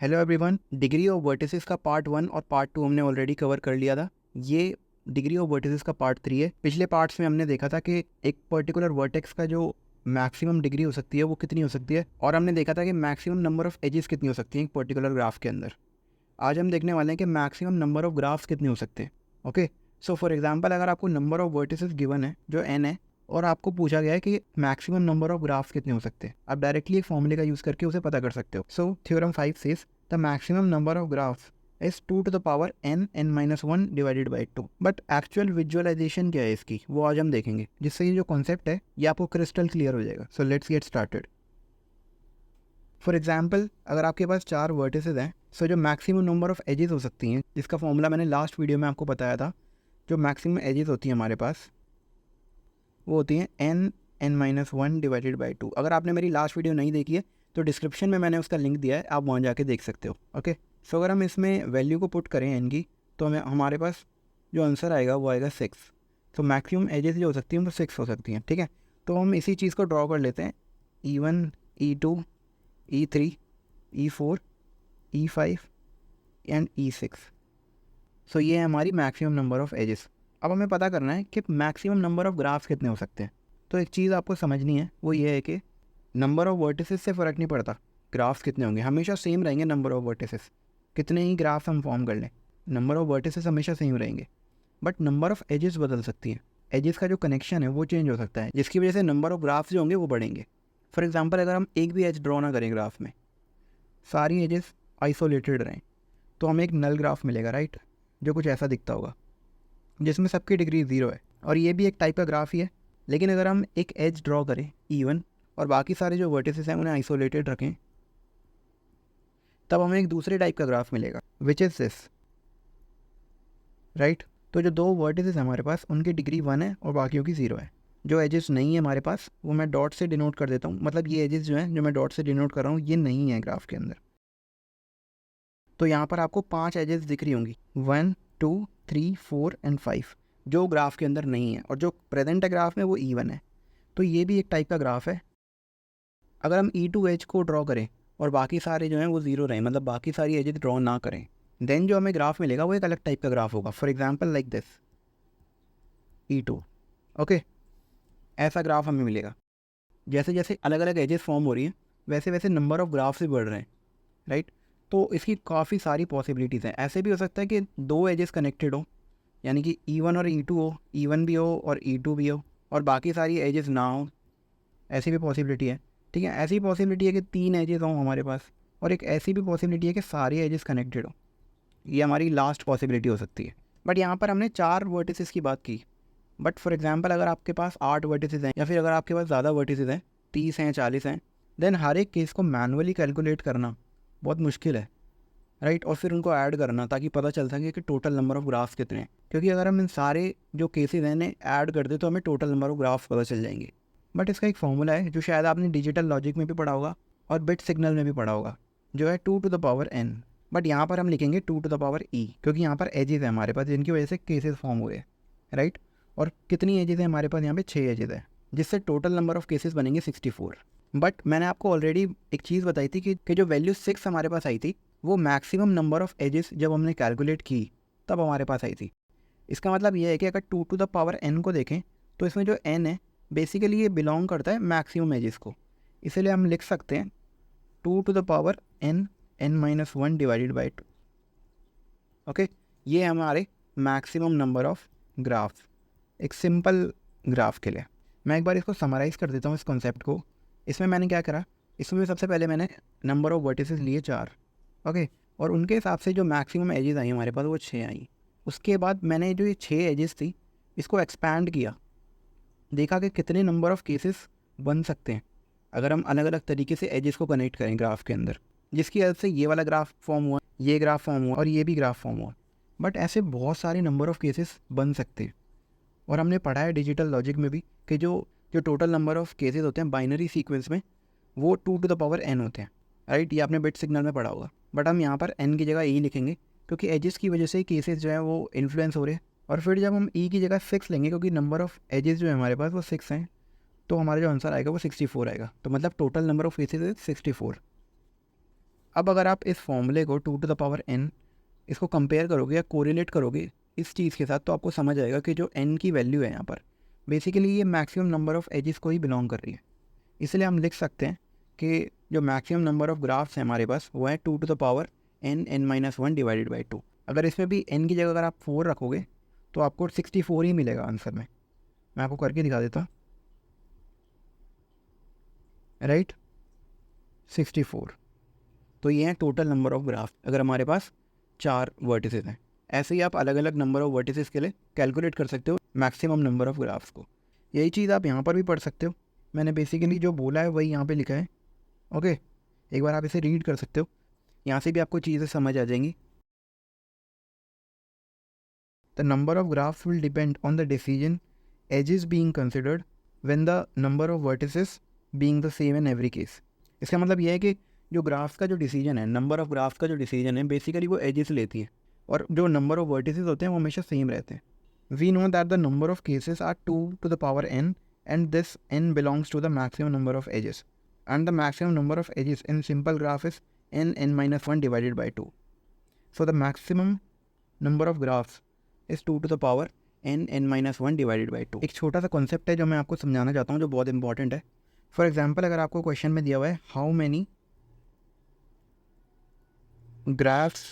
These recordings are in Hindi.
Hello everyone, degree of vertices का पार्ट 1 और पार्ट 2 हमने ऑलरेडी कवर कर लिया था। ये डिग्री ऑफ वर्टिसेस का पार्ट 3 है। पिछले पार्ट्स में हमने देखा था कि एक पर्टिकुलर वर्टेक्स का जो मैक्सिमम डिग्री हो सकती है वो कितनी हो सकती है, और हमने देखा था कि मैक्सिमम नंबर ऑफ एजेस कितनी हो सकती हैं एक पर्टिकुलर ग्राफ के अंदर। आज हम देखने वाले हैं कि मैक्सिमम नंबर ऑफ ग्राफ्स कितने हो सकते हैं। ओके, सो फॉर एग्जांपल, अगर आपको नंबर ऑफ वर्टिसेस गिवन है जो n है, और आपको पूछा गया है कि मैक्सिमम नंबर ऑफ ग्राफ्स कितने हो सकते हैं, आप डायरेक्टली एक फॉर्मूले का यूज़ करके उसे पता कर सकते हो। So theorem 5 says the maximum number of graphs is 2 to the power n-1 divided by 2। But actual visualisation क्या है इसकी, वो आज हम देखेंगे, जिससे ये जो कॉन्सेप्ट है ये आपको क्रिस्टल क्लियर हो जाएगा। So let's get started. For example, अगर आपके पास 4 वर्टिसेस हैं, सो जो मैक्सिमम नंबर ऑफ एजेस हो सकती हैं, जिसका फॉर्मूला मैंने लास्ट वीडियो में आपको बताया था, जो मैक्सिमम एजेस होती हैं हमारे पास वो होती हैं n-1 डिवाइडेड बाई 2। अगर आपने मेरी लास्ट वीडियो नहीं देखी है तो डिस्क्रिप्शन में मैंने उसका लिंक दिया है, आप वहाँ जाके देख सकते हो। ओके, सो अगर हम इसमें वैल्यू को पुट करें n की, तो हमारे पास जो आंसर आएगा वो आएगा 6। तो मैक्सिमम एजेस जो हो सकती हैं वो 6 हो सकती हैं। ठीक है, तो हम इसी चीज़ को ड्रॉ कर लेते हैं। E1, E2, E3, E4, E5 and E6। सो ये है हमारी मैक्सिमम नंबर ऑफ एजेस। अब हमें पता करना है कि मैक्सिमम नंबर ऑफ ग्राफ्स कितने हो सकते हैं। तो एक चीज़ आपको समझनी है, वो ये है कि नंबर ऑफ वर्टिसेस से फ़र्क नहीं पड़ता ग्राफ्स कितने होंगे, हमेशा सेम रहेंगे। नंबर ऑफ वर्टिसेस कितने ही ग्राफ्स हम फॉर्म कर लें, नंबर ऑफ वर्टिसेस हमेशा सेम रहेंगे। बट नंबर ऑफ एजेस बदल सकती हैं। एजेस का जो कनेक्शन है वो चेंज हो सकता है, जिसकी वजह से नंबर ऑफ ग्राफ्स जो होंगे वो बढ़ेंगे। फॉर एग्जाम्पल, अगर हम एक भी एज ड्रॉ ना करें ग्राफ में, सारी एजेस आइसोलेटेड रहें, तो हमें एक नल ग्राफ मिलेगा, राइट, जो कुछ ऐसा दिखता होगा, जिसमें सबकी डिग्री 0 है। और ये भी एक टाइप का ग्राफ ही है। लेकिन अगर हम एक एज ड्रॉ करें E1 और बाकी सारे जो वर्टिसेस हैं उन्हें आइसोलेटेड रखें, तब हमें एक दूसरे टाइप का ग्राफ मिलेगा, विच इज़ दिस, राइट। तो जो दो वर्टिसेस हैं हमारे पास, उनकी डिग्री 1 है और बाकियों की 0 है। जो एजेस नहीं है हमारे पास, वो मैं डॉट से डिनोट कर देता हूँ। मतलब ये एजेस जो हैं, जो मैं डॉट से डिनोट कर रहा हूँ, ये नहीं है ग्राफ के अंदर। तो यहाँ पर आपको 5 एजेस दिख रही होंगी, 1, 2, 3, 4 एंड 5, जो ग्राफ के अंदर नहीं है। और जो प्रेजेंट है ग्राफ में वो E1 है। तो ये भी एक टाइप का ग्राफ है। अगर हम E2 एज को ड्रॉ करें और बाकी सारे जो हैं वो 0 रहें, मतलब बाकी सारी एजेस ड्रॉ ना करें, देन जो हमें ग्राफ मिलेगा वो एक अलग टाइप का ग्राफ होगा। For example like this E2। Okay, ऐसा ग्राफ हमें मिलेगा। जैसे जैसे अलग अलग एजेस फॉर्म हो रही हैं, वैसे वैसे नंबर ऑफ ग्राफ्स भी बढ़ रहे हैं, राइट। तो इसकी काफ़ी सारी पॉसिबिलिटीज़ हैं। ऐसे भी हो सकता है कि दो एजेस कनेक्टेड हो, यानी कि E1 और E2 हो, E1 भी हो और E2 भी हो, और बाकी सारी एजेस ना हो, ऐसी भी पॉसिबिलिटी है। ठीक है, ऐसी पॉसिबिलिटी है कि 3 एजेस हों हमारे पास, और एक ऐसी भी पॉसिबिलिटी है कि सारी एजेस कनेक्टेड हो। ये हमारी लास्ट पॉसिबिलिटी हो सकती है। बट यहाँ पर हमने 4 वर्टिसेस की बात की। बट फॉर एग्जांपल, अगर आपके पास 8 वर्टिसेस हैं, या फिर अगर आपके पास ज़्यादा वर्टिसेस हैं, 30 हैं, 40 हैं, देन हर एक केस को मैनुअली कैलकुलेट करना बहुत मुश्किल है, राइट। और फिर उनको ऐड करना ताकि पता चल सके कि टोटल नंबर ऑफ ग्राफ्स कितने हैं। क्योंकि अगर हम इन सारे जो केसेस हैं इन्हें ऐड कर दे तो हमें टोटल नंबर ऑफ ग्राफ्स पता चल जाएंगे। बट इसका एक फॉर्मूला है जो शायद आपने डिजिटल लॉजिक में भी पढ़ा होगा और बिट सिग्नल में भी पढ़ा होगा, जो है 2 to the power n। But यहाँ पर हम लिखेंगे 2 to the power e, क्योंकि यहाँ पर एजेस है हमारे पास जिनकी वजह से केसेस फॉर्म हुए, राइट। और कितनी एजेस है हमारे पास, यहाँ पे 6 एजेस है, जिससे टोटल नंबर ऑफ केसेस बनेंगे 64। बट मैंने आपको ऑलरेडी एक चीज़ बताई थी कि जो वैल्यू 6 हमारे पास आई थी, वो मैक्सिमम नंबर ऑफ एजेस जब हमने कैलकुलेट की तब हमारे पास आई थी। इसका मतलब ये है कि अगर 2 to the power n को देखें, तो इसमें जो n है बेसिकली ये बिलोंग करता है मैक्सिमम एजेस को। इसीलिए हम लिख सकते हैं 2 to the power n-1 divided by 2। Okay, ये हमारे मैक्सिमम नंबर ऑफ ग्राफ्स एक सिंपल ग्राफ के लिए। मैं एक बार इसको समराइज़ कर देता हूँ इस कॉन्सेप्ट को। इसमें मैंने क्या करा, इसमें सबसे पहले मैंने नंबर ऑफ वर्टिसेस लिए 4, ओके, और उनके हिसाब से जो मैक्सिमम एजेस आई हमारे पास वो 6 आई। उसके बाद मैंने जो ये 6 एजेस थी इसको एक्सपैंड किया, देखा कि कितने नंबर ऑफ केसेस बन सकते हैं अगर हम अलग अलग तरीके से एजेस को कनेक्ट करें ग्राफ के अंदर, जिसकी वजह से ये वाला ग्राफ फॉर्म हुआ, ये ग्राफ फॉर्म हुआ और ये भी ग्राफ फॉर्म हुआ। बट ऐसे बहुत सारे नंबर ऑफ केसेस बन सकते हैं। और हमने पढ़ा है डिजिटल लॉजिक में भी कि जो जो टोटल नंबर ऑफ केसेस होते हैं बाइनरी सीक्वेंस में, वो 2 to the power n होते हैं, राइट। ये आपने बिट सिग्नल में पढ़ा होगा। बट हम यहाँ पर n की जगह e लिखेंगे, क्योंकि एजेस की वजह से केसेस जो है वो इन्फ्लुएंस हो रहे हैं। और फिर जब हम e की जगह 6 लेंगे, क्योंकि नंबर ऑफ एजेस जो है हमारे पास वो 6 हैं, तो हमारा जो आंसर आएगा वो 64 आएगा। तो मतलब टोटल नंबर ऑफ केसेस है 64। अब अगर आप इस फॉर्मूले को 2 टू द पावर n इसको कंपेयर करोगे या कोरिलेट करोगे इस चीज़ के साथ, तो आपको समझ आएगा कि जो n की वैल्यू है यहाँ पर बेसिकली ये मैक्सिमम नंबर ऑफ़ एजेस को ही बिलोंग कर रही है। इसलिए हम लिख सकते हैं कि जो मैक्सिमम नंबर ऑफ़ ग्राफ्स हैं हमारे पास वो है 2 to the power n(n-1) divided by 2। अगर इसमें भी n की जगह अगर आप 4 रखोगे तो आपको 64 ही मिलेगा आंसर में। मैं आपको करके दिखा देता हूँ, राइट, 64। तो ये है टोटल नंबर ऑफ़ ग्राफ अगर हमारे पास 4 वर्टिसेस हैं। ऐसे ही आप अलग अलग नंबर ऑफ़ वर्टिसेस के लिए कैलकुलेट कर सकते हो मैक्सिमम नंबर ऑफ़ ग्राफ्स को। यही चीज़ आप यहाँ पर भी पढ़ सकते हो। मैंने बेसिकली जो बोला है वही यहाँ पे लिखा है। ओके, एक बार आप इसे रीड कर सकते हो, यहाँ से भी आपको चीज़ें समझ आ जाएंगी। The number of graphs will depend on the decision edges being considered when the number of vertices being the same in every case. इसका मतलब यह है कि जो ग्राफ्स का जो डिसीजन है, नंबर ऑफ ग्राफ्स का जो डिसीजन है बेसिकली वो एजेस लेती है, और जो नंबर ऑफ वर्टिसेस होते हैं वो हमेशा सेम रहते हैं। We know that the number of cases are 2 to the power n and this n belongs to the maximum number of edges, and the maximum number of edges in simple graph is n(n-1) divided by 2. So the maximum number of graphs is 2 to the power n(n-1) divided by 2. एक छोटा सा कॉन्सेप्ट है जो मैं आपको समझाना चाहता हूँ जो बहुत इंपॉर्टेंट है। फॉर एग्जाम्पल अगर आपको क्वेश्चन में दिया हुआ है how many graphs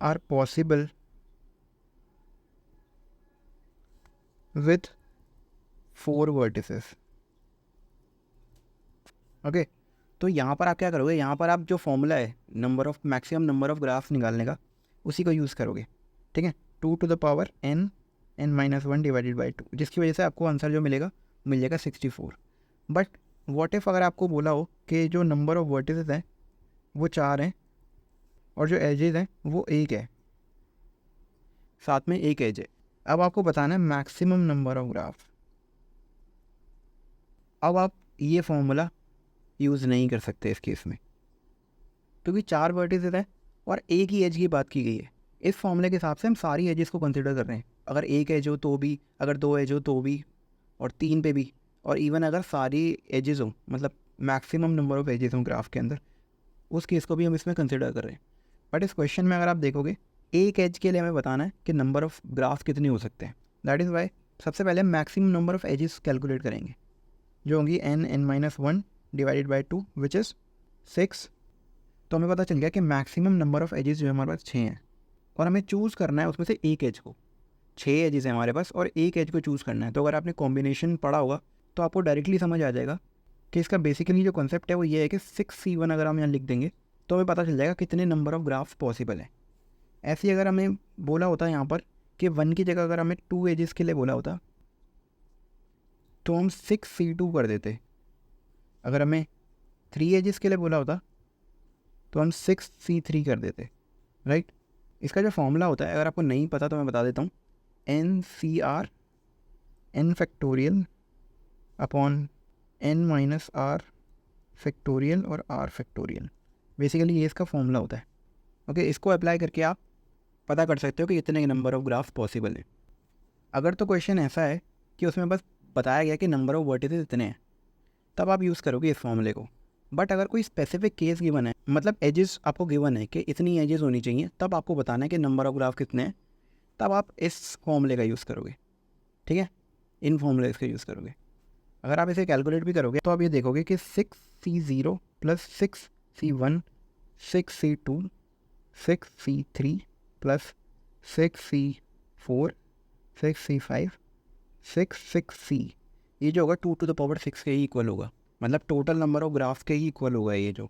are possible with 4 vertices, okay तो यहाँ पर आप क्या करोगे, यहाँ पर आप जो फॉर्मूला है number of maximum number of graphs निकालने का उसी को यूज़ करोगे, ठीक है, 2 to the power n(n-1) divided by 2, जिसकी वजह से आपको आंसर जो मिलेगा मिल जाएगा 64। बट व्हाट इफ़ अगर आपको बोला हो कि जो नंबर ऑफ वर्टिसेस हैं वो 4 हैं और जो एजेस हैं वो 1 है, साथ में एक एज है। अब आपको बताना है मैक्सिमम नंबर ऑफ ग्राफ। अब आप ये फॉर्मूला यूज़ नहीं कर सकते इस केस में, क्योंकि 4 वर्टिसेस हैं और एक ही एज की बात की गई है। इस फॉर्मूले के हिसाब से हम सारी एजेस को कंसिडर कर रहे हैं। अगर एक एज हो तो भी, अगर 2 एज हो तो भी, और 3 पे भी, और इवन अगर सारी एजेस हो मतलब मैक्सिमम नंबर ऑफ एजेस हों ग्राफ के अंदर, उस केस को भी हम इसमें कंसिडर कर रहे हैं। बट इस क्वेश्चन में अगर आप देखोगे एक एज के लिए हमें बताना है कि नंबर ऑफ़ ग्राफ कितने हो सकते हैं। दैट इज़ वाई सबसे पहले हम maximum number of edges calculate करेंगे जो होंगी n(n-1) divided by 2 which is 6। तो हमें पता चल गया कि मैक्सिमम नंबर ऑफ़ एजेस जो है हमारे पास 6 हैं और हमें चूज़ करना है उसमें से एक एज को। 6 एजेस हैं हमारे पास और एक एज को चूज़ करना है। तो अगर आपने कॉम्बिनेशन पढ़ा होगा तो आपको डायरेक्टली समझ आ जाएगा कि इसका बेसिकली जो कॉन्सेप्ट है वो ये है कि 6c1 अगर हम यहाँ लिख देंगे तो हमें पता चल जाएगा कितने नंबर ऑफ़ ग्राफ्स पॉसिबल हैं। ऐसे ही अगर हमें बोला होता है यहाँ पर कि 1 की जगह अगर हमें 2 एजेस के लिए बोला होता तो हम 6c2 कर देते। अगर हमें 3 एजेस के लिए बोला होता तो हम 6c3 कर देते, राइट। इसका जो फॉर्मूला होता है अगर आपको नहीं पता तो मैं बता देता हूँ, NCR n factorial upon n-r factorial और r फैक्टोरियल, बेसिकली ये इसका फॉर्मूला होता है। ओके, इसको अप्लाई करके आप पता कर सकते हो कि इतने नंबर ऑफ़ ग्राफ्स पॉसिबल है। अगर तो क्वेश्चन ऐसा है कि उसमें बस बताया गया कि नंबर ऑफ़ वर्टिसेस इतने हैं तब आप यूज़ करोगे इस फॉर्मूले को। बट अगर कोई स्पेसिफिक केस गिवन है, मतलब एजेस आपको गिवन है कि इतनी एजेस होनी चाहिए, तब आपको बताना है कि नंबर ऑफ़ ग्राफ कितने हैं, तब आप इस फॉर्मूले का यूज़ करोगे, ठीक है, इन फॉर्मूले का यूज़ करोगे। अगर आप इसे कैलकुलेट भी करोगे तो आप ये देखोगे कि 6c0 plus 6c1 6c2 6c3 plus 6c4 6c5 6c ये जो होगा 2 टू द पावर 6 के ही इक्वल होगा, मतलब टोटल नंबर ऑफ ग्राफ के ही इक्वल होगा ये जो,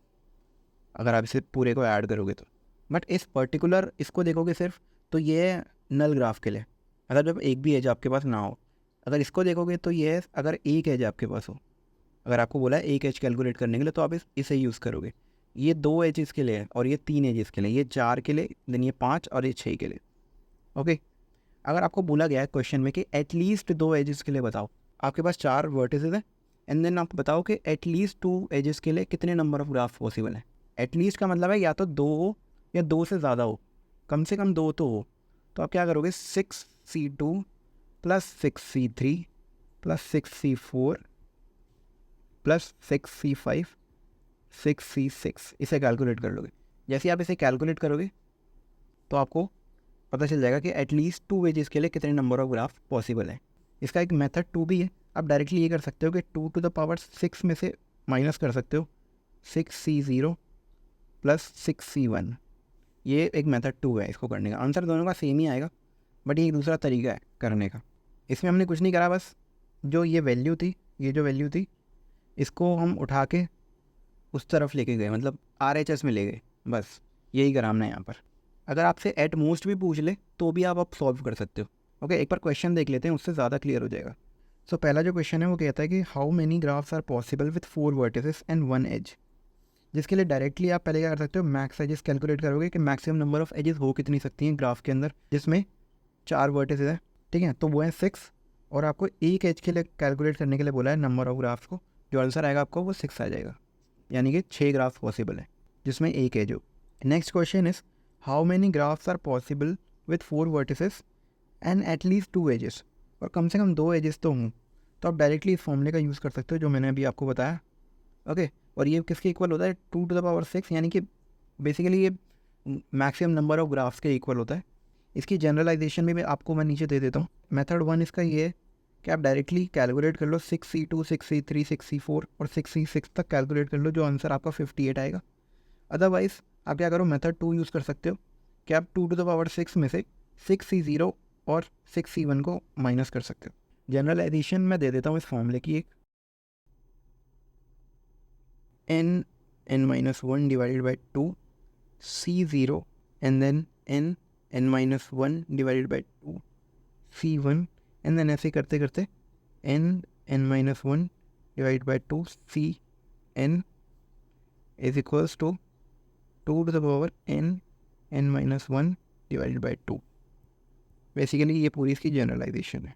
अगर आप इसे पूरे को ऐड करोगे तो। बट इस पर्टिकुलर इसको देखोगे सिर्फ तो ये नल ग्राफ के लिए, अगर जब एक भी एज आपके पास ना हो। अगर इसको देखोगे तो ये अगर एक एज आपके पास हो, अगर आपको बोला है एक एज कैलकुलेट करने के लिए तो आप इसे यूज़ करोगे। ये 2 एजेस के लिए है और ये 3 एजेस के लिए, ये 4 के लिए, देन ये 5 और ये 6 के लिए। ओके, अगर आपको बोला गया है क्वेश्चन में कि एटलीस्ट 2 एजेस के लिए बताओ, आपके पास 4 वर्टिसेस हैं एंड देन आप बताओ कि एटलीस्ट 2 एजेस के लिए कितने नंबर ऑफ ग्राफ पॉसिबल हैं। एटलीस्ट का मतलब है या तो 2 हो या 2 से ज़्यादा हो, कम से कम 2 तो हो। तो आप क्या करोगे, 6c2 plus 6c3 plus 6c4 plus 6c5 6C6 इसे कैलकुलेट कर लोगे। जैसे ही आप इसे कैलकुलेट करोगे तो आपको पता चल जाएगा कि एटलीस्ट 2 एजेस के लिए कितने नंबर ऑफ ग्राफ पॉसिबल है। इसका एक मेथड 2 भी है। आप डायरेक्टली ये कर सकते हो कि 2⁻6 में से माइनस कर सकते हो 6C0 + 6C1। ये एक मेथड 2 है इसको करने का। आंसर दोनों का सेम ही आएगा, बट ये एक दूसरा तरीका है करने का। इसमें हमने कुछ नहीं करा, बस जो ये वैल्यू थी, ये जो वैल्यू थी, इसको हम उठा के उस तरफ लेके गए, मतलब RHS में ले गए, बस यही करा हमने यहाँ पर। अगर आपसे एट मोस्ट भी पूछ ले तो भी आप सॉल्व कर सकते हो। ओके, एक बार क्वेश्चन देख लेते हैं, उससे ज़्यादा क्लियर हो जाएगा। सो पहला जो क्वेश्चन है वो कहता है कि how many graphs are possible with 4 vertices and 1 edge. जिसके लिए डायरेक्टली आप पहले क्या कर सकते हो, मैक्स एजेस कैलकुलेट करोगे कि मैक्सिमम नंबर ऑफ एजेस हो कितनी सकती हैं ग्राफ के अंदर, जिसमें 4 वर्टिसेस है, ठीक है, तो वो है 6। और आपको एक एज के लिए कैलकुलेट करने के लिए बोला है नंबर ऑफ ग्राफ्स को। जो आंसर आएगा आपको वो 6 आ जाएगा, यानी कि 6 ग्राफ्स पॉसिबल है जिसमें एक एज हो। Next question is how many graphs are possible with 4 vertices and at least 2 edges. और कम से कम 2 एजेस तो हों, तो आप डायरेक्टली इस फॉर्मूले का यूज़ कर सकते हो जो मैंने अभी आपको बताया। ओके, और ये किसके इक्वल होता है, 2⁻6, यानी कि बेसिकली ये मैक्सिमम नंबर ऑफ ग्राफ्स के इक्वल होता है। इसकी जनरलाइजेशन भी आपको मैं नीचे दे देता हूँ। मेथड 1 इसका ये है कि आप डायरेक्टली कैलकुलेट कर लो 6C2, 6C3, 6C4 और 6C6 तक कैलकुलेट कर लो, जो आंसर आपका 58 आएगा। अदरवाइज आप क्या करो, मेथड 2 यूज़ कर सकते हो कि आप 2⁻6 में से 6C0 और 6C1 को माइनस कर सकते हो। जनरलाइजेशन मैं दे देता हूँ इस फॉर्मूले की, एक n(n-1) divided by 2 C0 and then n(n-1) divided by 2 C1 and then ऐसे करते करते n(n-1) divided by 2 Cn is equals to 2⁻n(n-1) divided by 2। Basically ये पूरी इसकी जनरलाइजेशन है।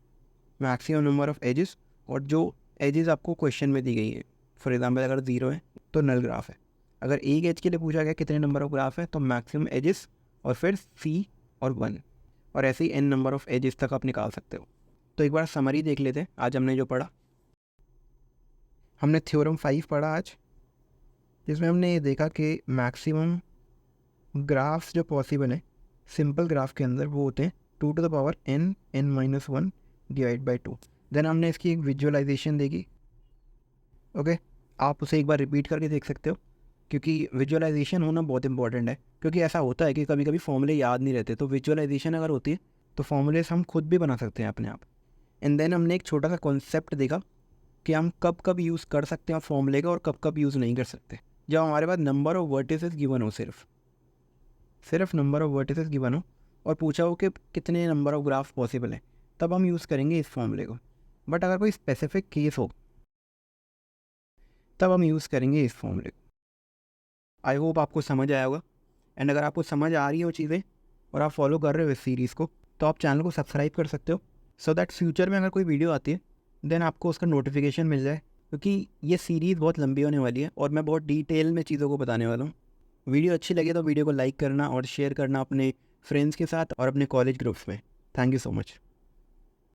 मैक्सिमम नंबर ऑफ एजेस, और जो एजेस आपको क्वेश्चन में दी गई है, फॉर एग्जांपल अगर 0 है तो नल ग्राफ है। अगर एक एज के लिए पूछा गया कितने नंबर ऑफ ग्राफ है, तो मैक्सिमम एजेस और फिर C और 1, और ऐसे ही n नंबर ऑफ एजेस तक आप निकाल सकते हो। तो एक बार समरी देख लेते हैं आज हमने जो पढ़ा। हमने थ्योरम 5 पढ़ा आज, जिसमें हमने ये देखा कि मैक्सिमम ग्राफ्स जो पॉसिबल हैं सिंपल ग्राफ के अंदर वो होते हैं 2⁻n(n-1) डिवाइड बाई 2। देन हमने इसकी एक विजुअलाइजेशन देखी। ओके, आप उसे एक बार रिपीट करके देख सकते हो, क्योंकि विजुअलाइजेशन होना बहुत इंपॉर्टेंट है। क्योंकि ऐसा होता है कि कभी कभी फॉर्मूले याद नहीं रहते, तो विजुअलाइजेशन अगर होती है तो फॉर्मूलेस हम खुद भी बना सकते हैं अपने आप। एंड देन हमने एक छोटा सा कॉन्सेप्ट देखा कि हम कब कब यूज़ कर सकते हैं फॉर्मूले का और कब कब यूज़ नहीं कर सकते। जब हमारे पास नंबर ऑफ वर्टिसेस गिवन हो, सिर्फ नंबर ऑफ वर्टिसेस गिवन हो और पूछा हो कि कितने नंबर ऑफ ग्राफ पॉसिबल है, तब हम यूज़ करेंगे इस फॉर्मूले को। बट अगर कोई स्पेसिफिक केस हो तब हम यूज़ करेंगे इस फॉर्मूले को। आई होप आपको समझ आया होगा। एंड अगर आपको समझ आ रही है वो चीज़ें और आप फॉलो कर रहे हो इस सीरीज़ को, तो आप चैनल को सब्सक्राइब कर सकते हो, सो दैट फ्यूचर में अगर कोई वीडियो आती है देन आपको उसका नोटिफिकेशन मिल जाए। क्योंकि ये सीरीज़ बहुत लंबी होने वाली है और मैं बहुत डिटेल में चीज़ों को बताने वाला हूँ। वीडियो अच्छी लगे तो वीडियो को लाइक करना और शेयर करना अपने फ्रेंड्स के साथ और अपने कॉलेज ग्रुप्स में। Thank you so much.